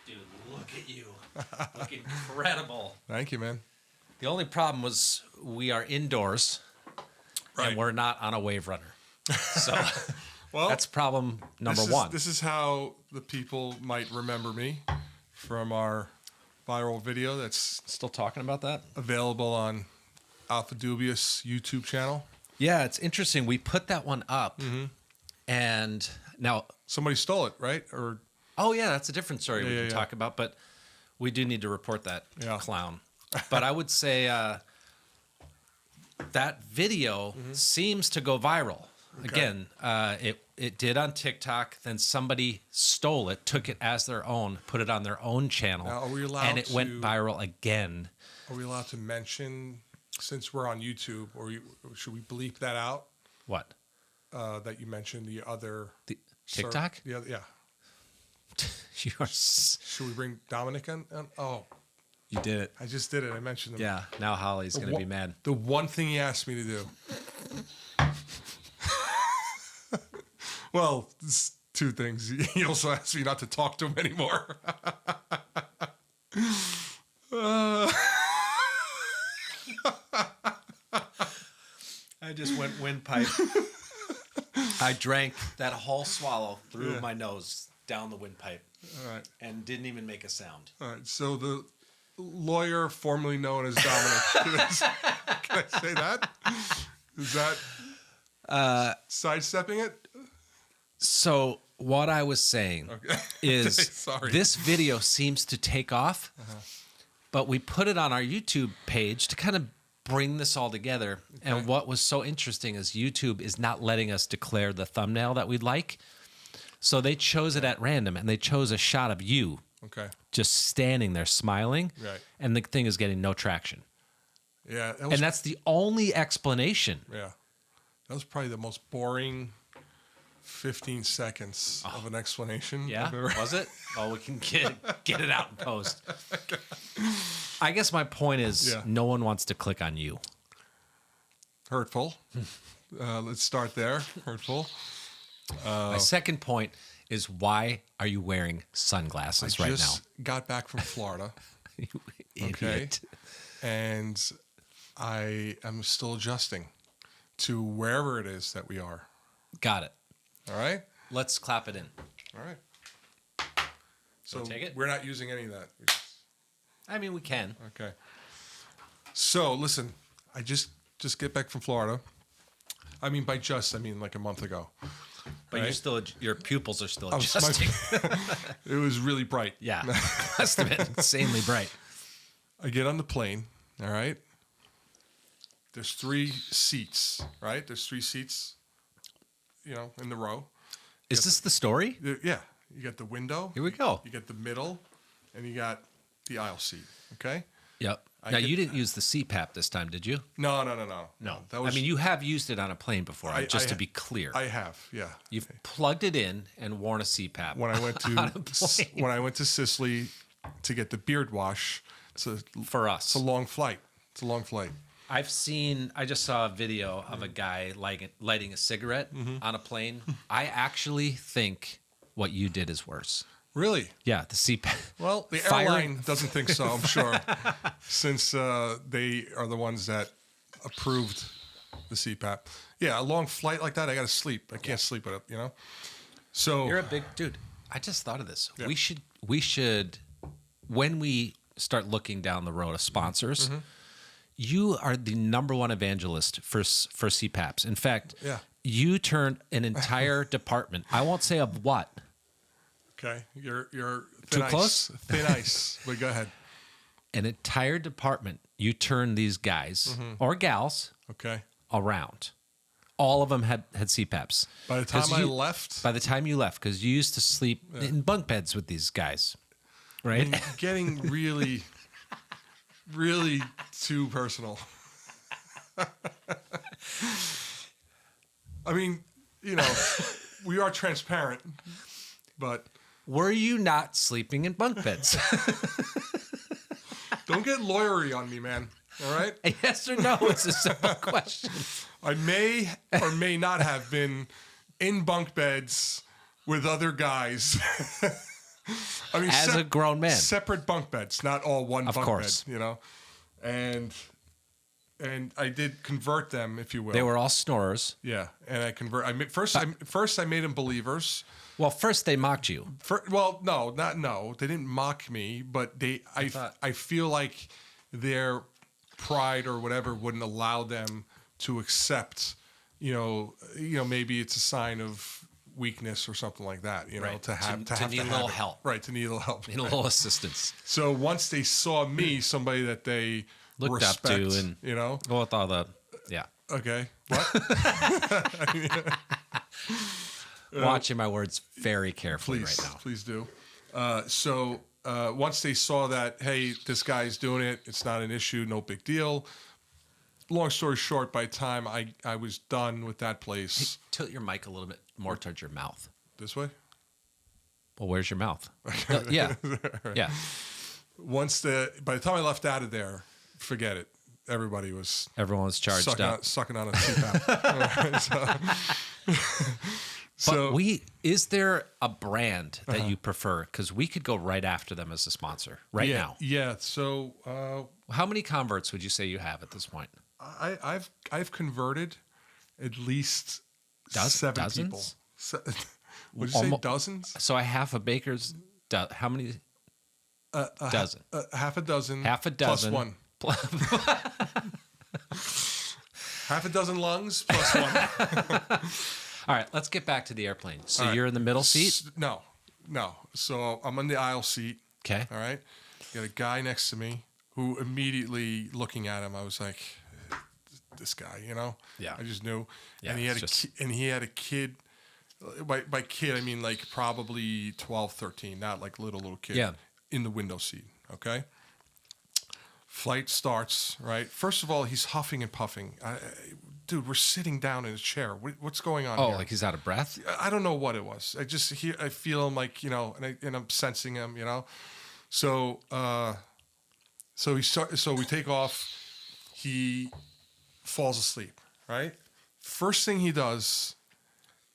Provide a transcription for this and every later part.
Dude, look at you. Look incredible. Thank you, man. The only problem was we are indoors and we're not on a wave runner. So Well, that's problem number one. This is how the people might remember me from our viral video that's Still talking about that? available on Alpha Dubious YouTube channel. Yeah, it's interesting. We put that one up and now, Somebody stole it, right? Or oh yeah, that's a different story we can yeah. talk about, but we do need to report that Yeah. clown. But I would say that video seems to go viral. Okay. Again, it did on TikTok. Then somebody stole it, took it as their own, put it on their own channel, Now, are we allowed and it went to- viral again. are we allowed to mention, since we're on YouTube, or should we bleep that out? What? That you mentioned the other The TikTok? Yeah, yeah. You are. Should we bring Dominic in? Oh, You did it. I just did it. I mentioned him. Yeah. Now Holly's gonna be mad. The one thing he asked me to do. Well, it's two things. He also asked me not to talk to him anymore. I just went windpipe. I drank that whole swallow through my nose down the windpipe All right. and didn't even make a sound. All right. So the lawyer formerly known as Dominic. Can I say that? Is that sidestepping it? So what I was saying is Sorry. this video seems to take off, but we put it on our YouTube page to kind of bring this all together. And what was so interesting is YouTube is not letting us declare the thumbnail that we'd like. So they chose it at random, and they chose a shot of you Okay. just standing there smiling, Right. and the thing is getting no traction. Yeah. That was, And that's the only explanation. yeah. That was probably the most boring 15 seconds of an explanation. Yeah, I've ever- was it? Oh, we can get it out in post. I guess my point is no one wants to click on you. Hurtful. Let's start there. Hurtful. My second point is why are you wearing sunglasses right Just got back from Florida. now? You Okay. idiot. And I am still adjusting to wherever it is that we are. Got it. All right? Let's clap it in. All right. So Wanna take it? we're not using any of that. I mean, we can. Okay. So listen, I just get back from Florida. I mean, by just, I mean like a month ago. But you're still, your pupils are still My- adjusting. It was really bright. Yeah. Must have been insanely bright. I get on the plane, all right? There's 3 seats, right? There's 3 seats, in the row. Is this the story? Yeah. You got the window, Here we go. you got the middle, and you got the aisle seat, okay? Yep. I Now, get- you didn't use the CPAP this time, did you? No. No. That was, I mean, you have used it on a plane before, just to be clear. I have, yeah. You've plugged it in and worn a CPAP. When I went on a plane. when I went to Sicily to get the beard wash, it's For us. a long flight. It's a long flight. I just saw a video of a guy lighting a cigarette on a plane. I actually think what you did is worse. Really? Yeah, the CPAP. Well, the Fire- airline doesn't think so, I'm sure, since they are the ones that approved the CPAP. Yeah, a long flight like that, I got to sleep. I can't sleep with it, So You're a big dude. I just thought of this. Yeah. We should, when we start looking down the road of sponsors, you are the number 1 evangelist for CPAPs. In fact, Yeah. you turned an entire department. I won't say of what. okay, you're Too thin ice. close? Thin ice. But go ahead. An entire department. You turned these guys or gals Okay. around. All of them had CPAPs. By the time 'Cause I you- left, By the time you left, because you used to sleep in bunk beds with these guys, right? getting really, really too personal. I mean, we are transparent, but Were you not sleeping in bunk beds? don't get lawyery on me, man. All right? A yes or no? It's a simple question. I may or may not have been in bunk beds with other guys I mean, As a grown man. separate bunk beds, not all one Of bunk course. bed, you know. And I did convert them, if you will. They were all snorers. yeah, and first I made them believers. Well, first they mocked you. No, they didn't mock me, but I feel like their pride or whatever wouldn't allow them to accept, maybe it's a sign of weakness or something like that, Right. to have To need a little help. Right, to need a little help. Need a little assistance. So once they saw me, somebody that they Looked respect, up to and Well, with all the okay, what? watching my words very carefully Please, right now. please do. So once they saw that, hey, this guy's doing it, it's not an issue, no big deal. Long story short, by the time I was done with that place, Tilt your mic a little bit more towards your mouth. this way. Well, where's your mouth? Yeah. Yeah. By the time I left out of there, forget it. Everybody was Everyone was charged up. sucking on a CPAP. But is there a brand that you prefer? Because we could go right after them as a sponsor now. Yeah. So How many converts would you say you have at this point? I've converted at least seven people. Dozens? Would you say dozens? So I have a baker's. How many? Dozen. Half a dozen. Half a dozen. Plus one. Half a dozen lungs plus one. All right, let's get back to the airplane. So All right. you're in the middle seat? No. So I'm in the aisle seat. Okay. All right. Got a guy next to me who immediately looking at him, I was like, this guy, Yeah. I just knew. Yeah, and he had a kid. By kid, I mean like probably 12, 13, not like little kid. Yeah. In the window seat. Okay. Flight starts, right? First of all, he's huffing and puffing. Dude, we're sitting down in a chair. What's going on Oh, here? like he's out of breath? I don't know what it was. I feel him like, and I'm sensing him, So, so we take off. He falls asleep, right? First thing he does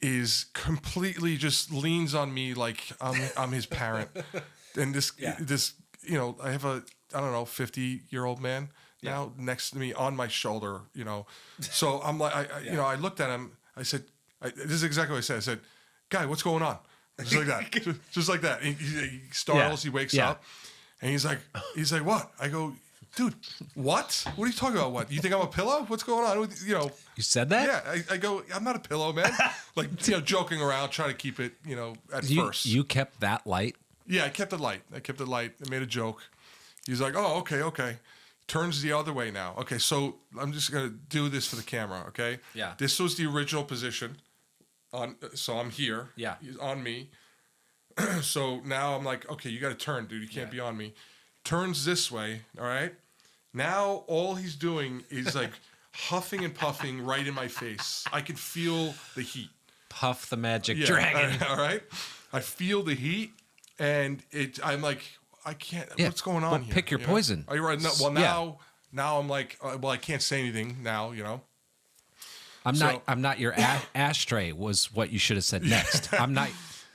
is completely just leans on me like I'm his parent. And this, I have a, 50-year-old man now next to me on my shoulder, So I'm like, I looked at him. I said, this is exactly what I said. I said, guy, what's going on? Just like that. just like that. He startles, he wakes up and he's like, what? I go, dude, what? What are you talking about? What? You think I'm a pillow? What's going on? You said that? Yeah. I go, I'm not a pillow, man. Like, joking around, trying to keep it, at first. You kept that light? Yeah, I kept it light. I made a joke. He's like, oh, okay. Turns the other way now. Okay, so I'm just going to do this for the camera, okay? Yeah. This was the original position. So I'm here. Yeah. He's on me. So now I'm like, okay, you got to turn, dude. You can't be on me. Turns this way, all right? Now all he's doing is like huffing and puffing right in my face. I can feel the heat. Puff the magic dragon. All right? I feel the heat, and I'm like, I can't. Yeah. What's going on here? Pick your poison. Are you right? No, well, now I'm like, I can't say anything now. I'm not your ashtray. Was what you should have said next. I'm not.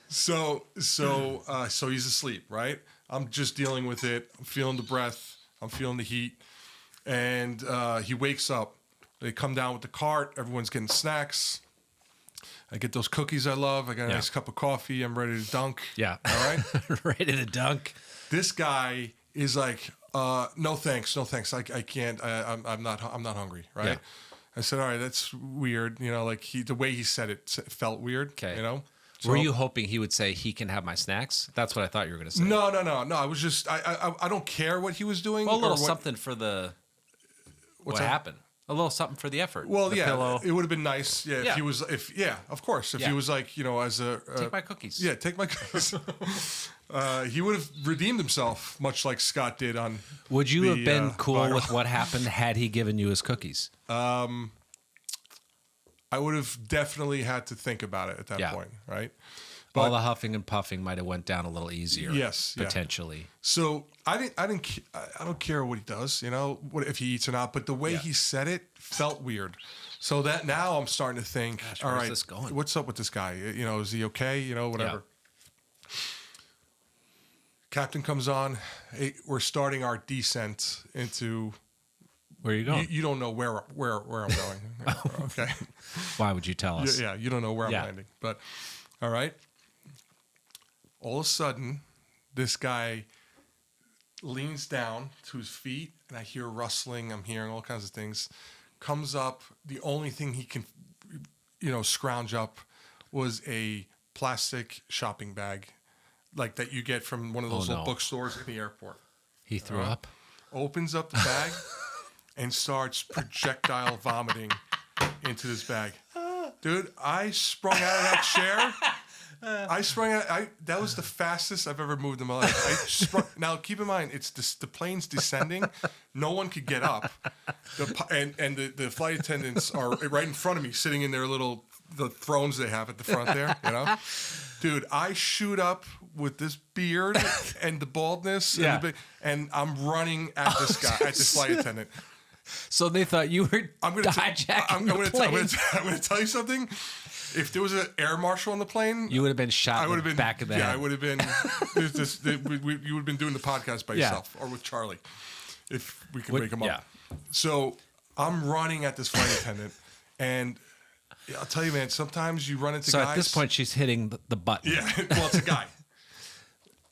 So he's asleep, right? I'm just dealing with it. I'm feeling the breath. I'm feeling the heat, and he wakes up. They come down with the cart. Everyone's getting snacks. I get those cookies I love. I got a nice cup of coffee. I'm ready to dunk. Yeah. All right. Ready to dunk. This guy is like, no thanks. I can't. I'm not hungry. Right. Yeah. I said, all right, that's weird. The way he said it felt weird. Okay. So, Were you hoping he would say he can have my snacks? That's what I thought you were going to say. No. I was just, I don't care what he was doing. Well, a little something for what that? happened. A little something for the effort. Well, the yeah, pillow. it would have been nice. Yeah, if he was, of course. If he was like, as a Take my cookies. Yeah, take my cookies. He would have redeemed himself, much like Scott did on. Would you have been cool with what happened had he given you his cookies? I would have definitely had to think about it at that point, right? But, all the huffing and puffing might have went down a little easier. Yes, potentially. So I don't care what he does, what if he eats or not. But the way he said it felt weird. So that now I'm starting to think, Gosh, all where's right, this going? what's up with this guy? Is he okay? Whatever. Captain comes on. Hey, we're starting our descent into. Where are you going? You don't know where I'm going. Okay. Why would you tell us? Yeah, you don't know where Yeah. I'm landing. But all right. All of a sudden, this guy leans down to his feet, and I hear rustling. I'm hearing all kinds of things. Comes up. The only thing he can, scrounge up was a plastic shopping bag, like that you get from one of those little bookstores in the airport. He threw up? Opens up the bag and starts projectile vomiting into this bag. Dude, I sprung out of that chair. That was the fastest I've ever moved in my life. Now, keep in mind, the plane's descending. No one could get up. The flight attendants are right in front of me, sitting in their the thrones they have at the front there, Dude, I shoot up with this beard and the baldness, and I'm running at this guy, at this flight attendant. So they thought you were hijacking the plane. I'm going to tell you something. If there was an air marshal on the plane, you would have been shot in the back of the head. Yeah, I would have been. You would have been doing the podcast by yourself or with Charlie, if we could wake him up. Yeah. So I'm running at this flight attendant, and I'll tell you, man. Sometimes you run into guys. So at this point, she's hitting the button. Yeah, well, it's a guy.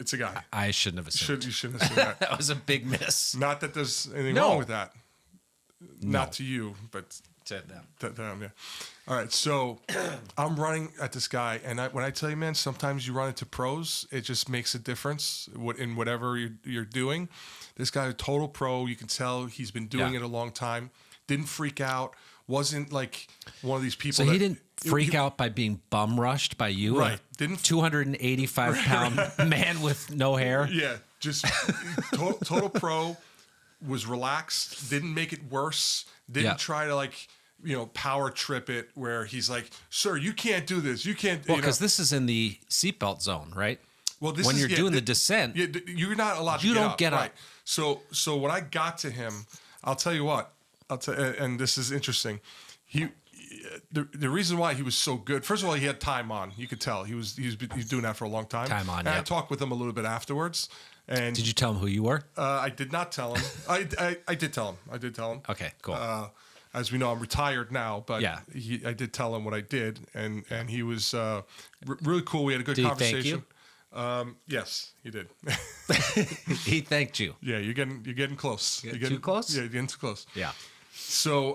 It's a guy. I shouldn't have assumed. You shouldn't have assumed that. That was a big miss. Not that there's anything wrong with that. Not to you, but to them. To them, yeah. All right, so I'm running at this guy, and when I tell you, man, sometimes you run into pros, it just makes a difference in whatever you're doing. This guy, a total pro, you can tell he's been doing it a long time. Didn't freak out. Wasn't like one of these people. So he didn't freak out by being bum rushed by you, right? Didn't 285-pound man with no hair? Yeah, just total pro. Was relaxed. Didn't make it worse. Didn't try to power trip it. Where he's like, "Sir, you can't do this. You can't." Well, because this is in the seatbelt zone, right? Well, when you're doing the descent, you're not allowed to get up. Right. So when I got to him, I'll tell you what. And this is interesting. The reason why he was so good. First of all, he had time on. You could tell he was doing that for a long time. Time on. And I talked with him a little bit afterwards. And did you tell him who you were? I did not tell him. I did tell him. Okay, cool. As we know, I'm retired now, but yeah. I did tell him what I did, and he was really cool. We had a good conversation. Thank you? Yes, he did. He thanked you. Yeah, you're getting close. You're getting too close? Yeah, you're getting too close. Yeah. So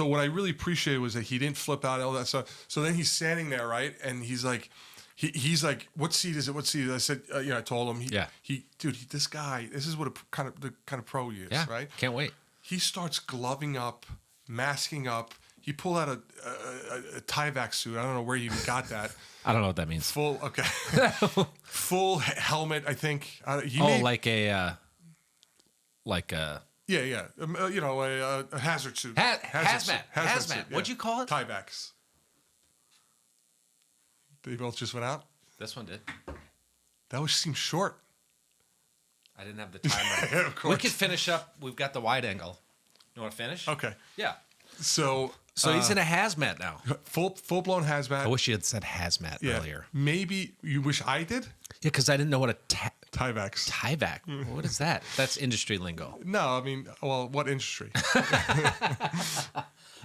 what I really appreciated was that he didn't flip out and all that stuff. So then he's standing there, right, and he's like. He's like, what seat is it? What seat is it? I said, I told him. This guy, this is what the kind of pro he is, right? Can't wait. He starts gloving up, masking up. He pulled out a Tyvek suit. I don't know where he even got that. I don't know what that means. Full helmet, I think. Like a. Yeah. A hazard suit. Hazmat. What'd you call it? Tyveks. They both just went out? This one did. That seems short. I didn't have the time. Yeah, of course. We could finish up. We've got the wide angle. You want to finish? Okay. Yeah. So he's in a hazmat now. Full blown hazmat. I wish you had said hazmat earlier. Maybe you wish I did? Yeah, because I didn't know what a Tyvek. Tyvek. What is that? That's industry lingo. No, I mean, well, what industry?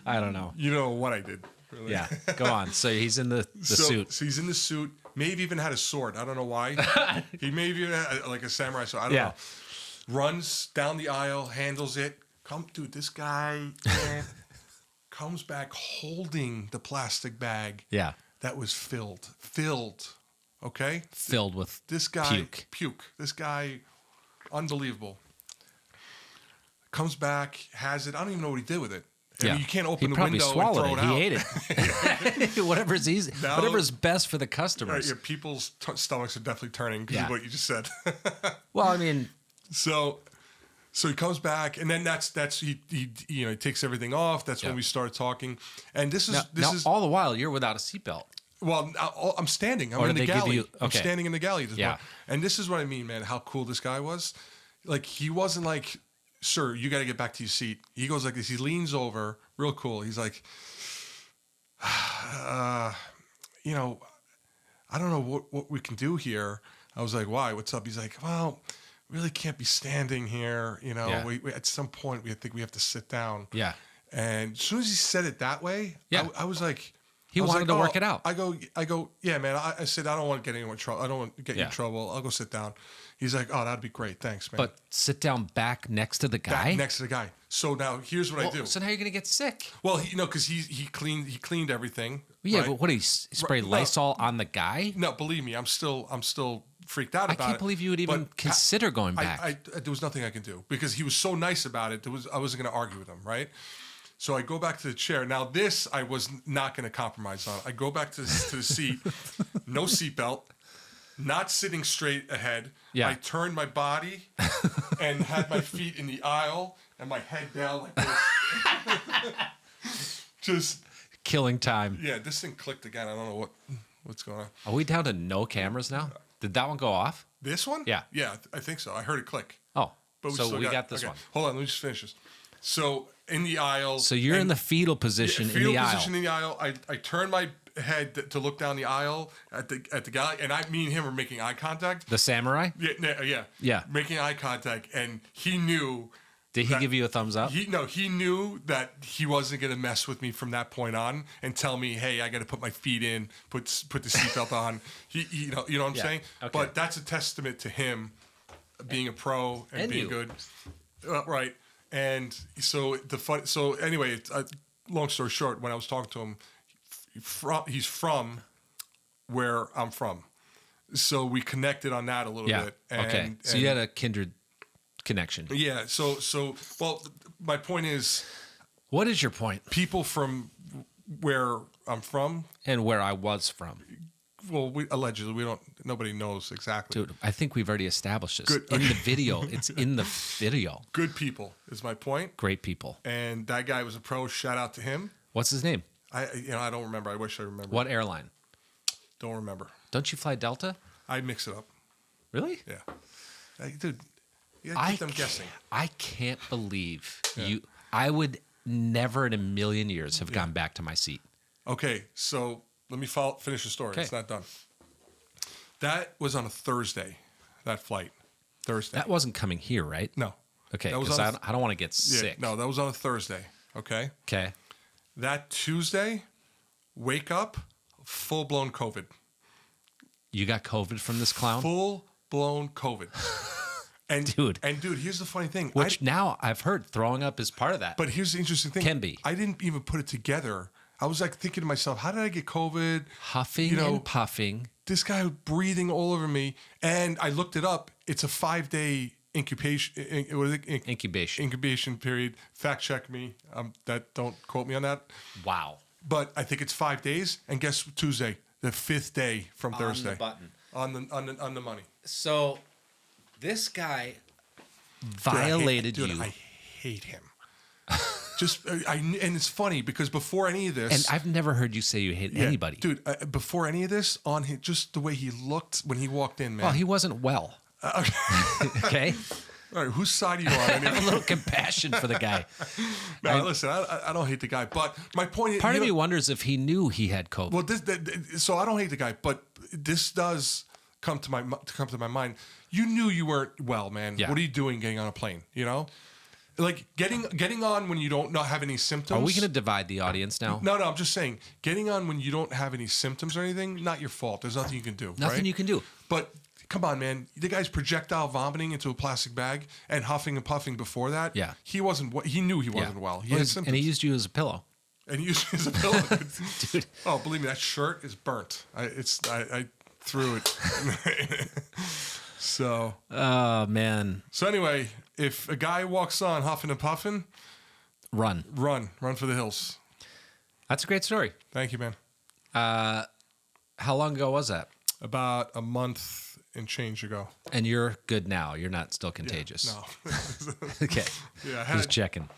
I don't know. You know what I did. Really. Yeah, go on. So he's in the suit. So he's in the suit. Maybe even had a sword. I don't know why. He maybe even had like a samurai sword. I don't know. Runs down the aisle, handles it. Dude, this guy comes back holding the plastic bag. Yeah. That was filled. Okay. Filled with this guy puke. This guy, unbelievable. Comes back, has it. I don't even know what he did with it. I mean, you can't open the window and throw it out. He ate it. Whatever's easy. Whatever's best for the customers. People's stomachs are definitely turning because of what you just said. Well, I mean, so he comes back, and then that's he takes everything off. That's when we start talking, and this is all the while you're without a seatbelt. Well, I'm standing. I'm in the galley. I'm standing in the galley. Yeah. And this is what I mean, man. How cool this guy was. Like he wasn't like, sir, you got to get back to your seat. He goes like this. He leans over, real cool. He's like, I don't know what we can do here. I was like, why? What's up? He's like, well, really can't be standing here. You know, Yeah. we at some point we think we have to sit down. Yeah. And as soon as he said it that way, Yeah. I was like, He I was wanted like, to work it out. I go, yeah, man. I said, I don't want to get anyone in trouble. I don't want to get you in trouble. I'll go sit down. He's like, oh, that'd be great. Thanks, man. But sit down back next to the guy. Back next to the guy. So now here's what I do. So now you're gonna get sick. Well, because he cleaned everything. Yeah, right? but what did he spray No. Lysol on the guy? No, believe me, I'm still freaked out about it. I can't believe you would even But consider going back. there was nothing I could do because he was so nice about it. I wasn't going to argue with him, right? So I go back to the chair. Now this I was not going to compromise on. I go back to the seat, no seatbelt, not sitting straight ahead. Yeah. I turned my body and had my feet in the aisle and my head down like this. Just Killing time. yeah, this thing clicked again. I don't know what's going on. Are we down to no cameras now? Did that one go off? This one? Yeah. Yeah, I think so. I heard it click. Oh, But so still we got this okay. one. Hold on, let me just finish this. So in the aisle. So you're in the fetal position in the aisle. Position in the aisle. I turn my head to look down the aisle at the guy, and me and him are making eye contact. The samurai? Yeah. Making eye contact, and he knew. Did he give you a thumbs up? He knew that he wasn't going to mess with me from that point on and tell me, hey, I got to put my feet in, put the seatbelt on. You know what I'm saying? Okay. But that's a testament to him being a pro and being good. Right. And so anyway, long story short, when I was talking to him, he's from where I'm from. So we connected on that a little bit. Okay. So you had a kindred connection. Yeah. So well, my point is, What is your point? people from where I'm from, And where I was from. well, allegedly, nobody knows exactly. Dude, I think we've already established this. Good. In the video. It's in the video. Good people is my point. Great people. And that guy was a pro. Shout out to him. What's his name? I don't remember. I wish I remembered. What airline? Don't remember. Don't you fly Delta? I mix it up. Really? Yeah. Dude, you gotta keep them guessing. I can't believe you. I would never in a million years have gone back to my seat. Okay, so let me finish the story. Okay. It's not done. That was on a Thursday, that flight. Thursday. That wasn't coming here, right? No. Okay, That was because on I don't want to get Yeah, sick. no, that was on a Thursday. Okay. Okay. That Tuesday, wake up, full blown COVID. You got COVID from this clown? Full blown COVID. And Dude. Here's the funny thing. Which now I've heard throwing up is part of that. But here's the interesting thing. Can be. I didn't even put it together. I was like thinking to myself, how did I get COVID? Huffing and puffing. This guy breathing all over me. And I looked it up. It's a 5-day incubation. Incubation period. Fact check me. Don't quote me on that. Wow. But I think it's 5 days. And guess Tuesday, the 5th day from Thursday. On the button. On the money. So this guy violated you. I hate him. And it's funny because before any of this, And I've never heard you say you hate anybody. dude. Before any of this, just the way he looked when he walked in, man. Well, he wasn't well. Okay. All right, whose side are you on? Have a little compassion for the guy. No, listen, I don't hate the guy, but my point is, Part of me wonders if he knew he had COVID. well, so I don't hate the guy, but this does come to my mind. You knew you weren't well, man. Yeah. What are you doing getting on a plane? You know, like getting on when you don't have any symptoms. Are we going to divide the audience now? No, I'm just saying, getting on when you don't have any symptoms or anything, not your fault. There's nothing you can do. Nothing right? you can do. But come on, man. The guy's projectile vomiting into a plastic bag and huffing and puffing before that. Yeah. He wasn't. He knew he wasn't well. He had symptoms. And he used you as a pillow. And he used it as a pillow. Dude. Oh, believe me, that shirt is burnt. I threw it. So. Oh, man. So anyway, if a guy walks on huffing and puffing, Run. run for the hills. That's a great story. Thank you, man. How long ago was that? About a month and change ago. And you're good now. You're not still contagious. No. Okay. Yeah, Just checking.